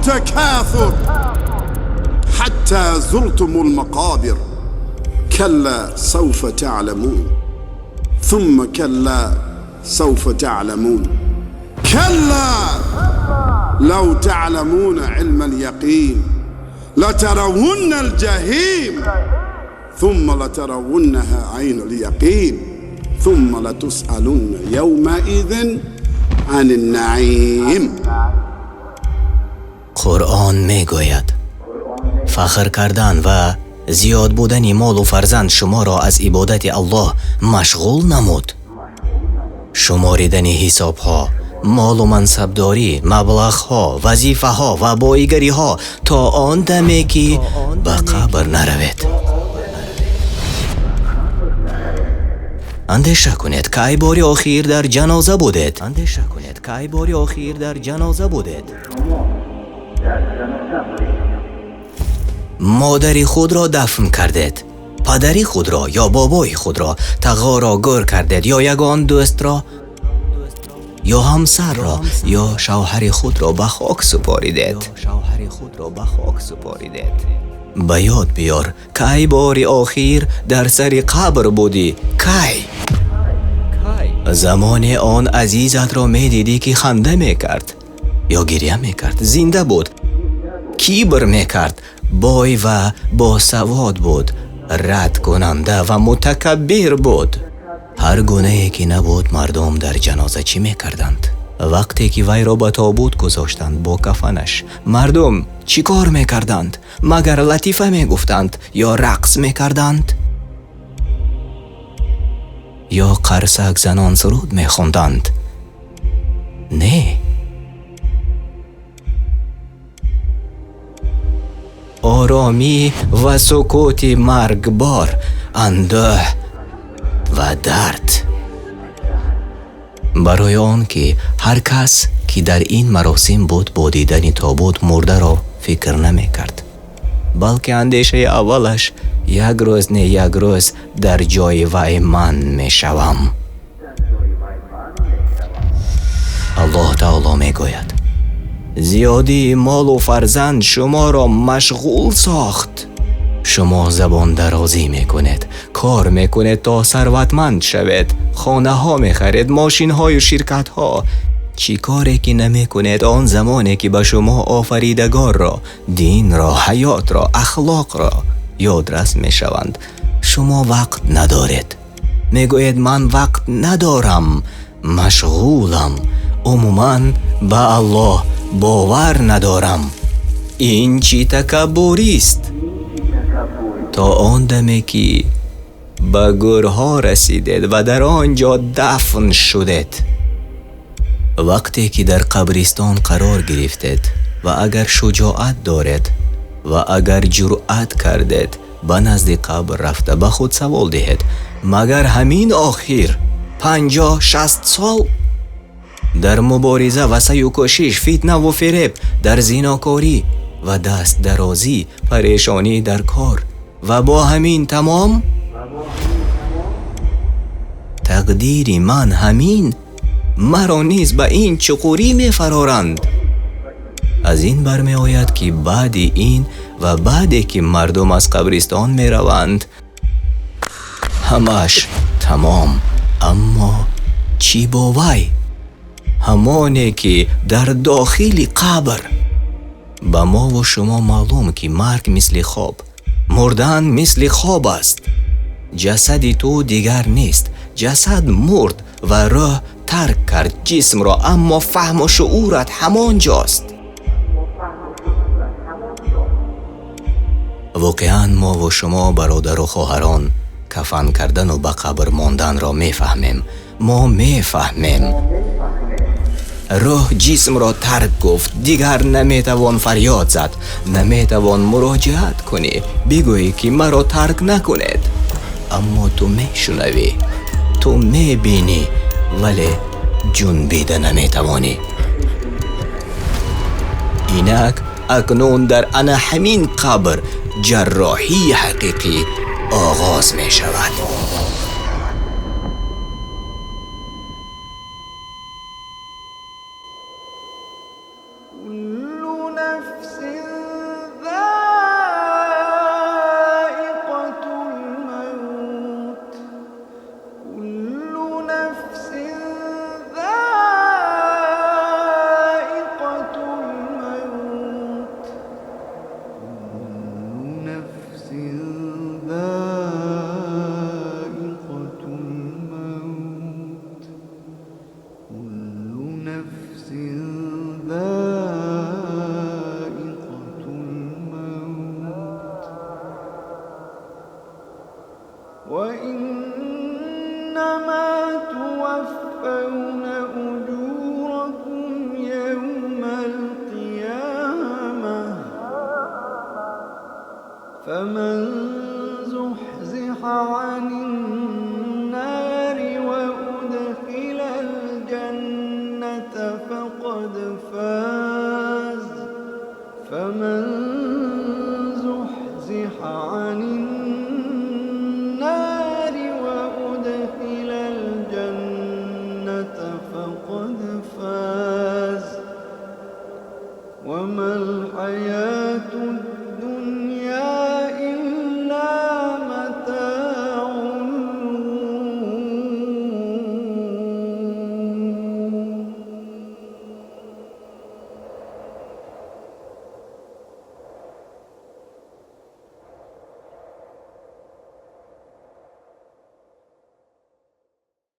التكاثر حتى زرتم المقابر كلا سوف تعلمون ثم كلا سوف تعلمون كلا لو تعلمون علم اليقين لترون الجحيم ثم لترونها عين اليقين ثم لتسألن يومئذ عن النعیم. قرآن میگوید فخر کردن و زیاد بودن مال و فرزند شما را از عبادت الله مشغول نمود. شماریدن حساب ها، مال و منصبداری، مبلغ ها، وظیفه ها و بایگری ها تا آن دمی که به قبر نروید. اندیشه کنید که ای باری آخیر در جنازه بودید. مادری خود را دفن کردید، پدری خود را یا بابای خود را تقا را گر کردید، یا یگان دوست را یا همسر را یا شوهر خود را به خاک سپاریدید. به یاد بیار که ای باری آخیر در سر قبر بودی. کی زمان آن عزیزت را می دیدی که خنده می کرد یا گریه می کرد، زنده بود، کیبر می کرد، بای و باسواد بود، رد کننده و متکبر بود. هر گناهی که نبود مردم در جنازه چی می کردند؟ وقتی که وی را به تابوت گذاشتند با کفنش، مردم چی کار می کردند؟ مگر لطیفه می گفتند یا رقص می کردند؟ یا قرصک زنان سرود می خوندند؟ نه. آرامی و سکوت مرگبار، اندوه و درد. برای آن که هر کس که در این مراسم بود با دیدن تابوت مرده را فکر نمی کرد، بلکه اندیشه اولش یک روز نه یک روز در جای وی من می شوم. الله تعالی می گوید زیادی مال و فرزند شما را مشغول ساخت. شما زبان درازی میکنید، کار میکنید تا ثروتمند شوید، خانه ها میخرید، ماشین های و شرکت ها. چی کاری که نمیکنید آن زمانی که به شما آفریدگار را، دین را، حیات را، اخلاق را یادرس میشوند شما وقت ندارید. میگوید من وقت ندارم، مشغولم، عموما به الله باور ندارم. این چی تکبری است؟ تا آن دمی که به گورها رسیدید و در آنجا دفن شدید. وقتی که در قبرستان قرار گرفتید و اگر شجاعت دارید و اگر جرأت کردید به نزد قبر رفته به خود سوال دهید مگر همین آخر 50-60 سال در مبارزه و سعی و کوشش، فتنه و فریب، در زیناکاری و دست درازی، پریشانی در کار و با همین تمام تقدیر من همین، مرا نیز به این چقوری می فرارند. از این برمی آید که بعد این و بعدی که مردم از قبرستان می روند همش تمام. اما چی با وی؟ همانی که در داخل قبر. به ما و شما معلوم که مرگ مثل خواب، مردن مثل خواب است. جسد تو دیگر نیست، جسد مرد و روح ترک کرد جسم را، اما فهم و شعورت همان جاست. واقعا ما و شما برادر و خواهران کفن کردن و به قبر ماندن را میفهمیم. ما میفهمیم روح جسم را ترک گفت، دیگر نمیتوان فریاد زد، نمیتوان مراجعت کنی بگویی که مرا ترک نکنید. اما تو میشنوی، تو میبینی، ولی جنبیده نمیتوانی. اینک اکنون در انا همین قبر جراحی حقیقی آغاز می شود. كل نفس فمن زحزح عن النار وأدخل الجنة فقد فاز. فمن زحزح عن النار وأدخل الجنة فقد فاز. وما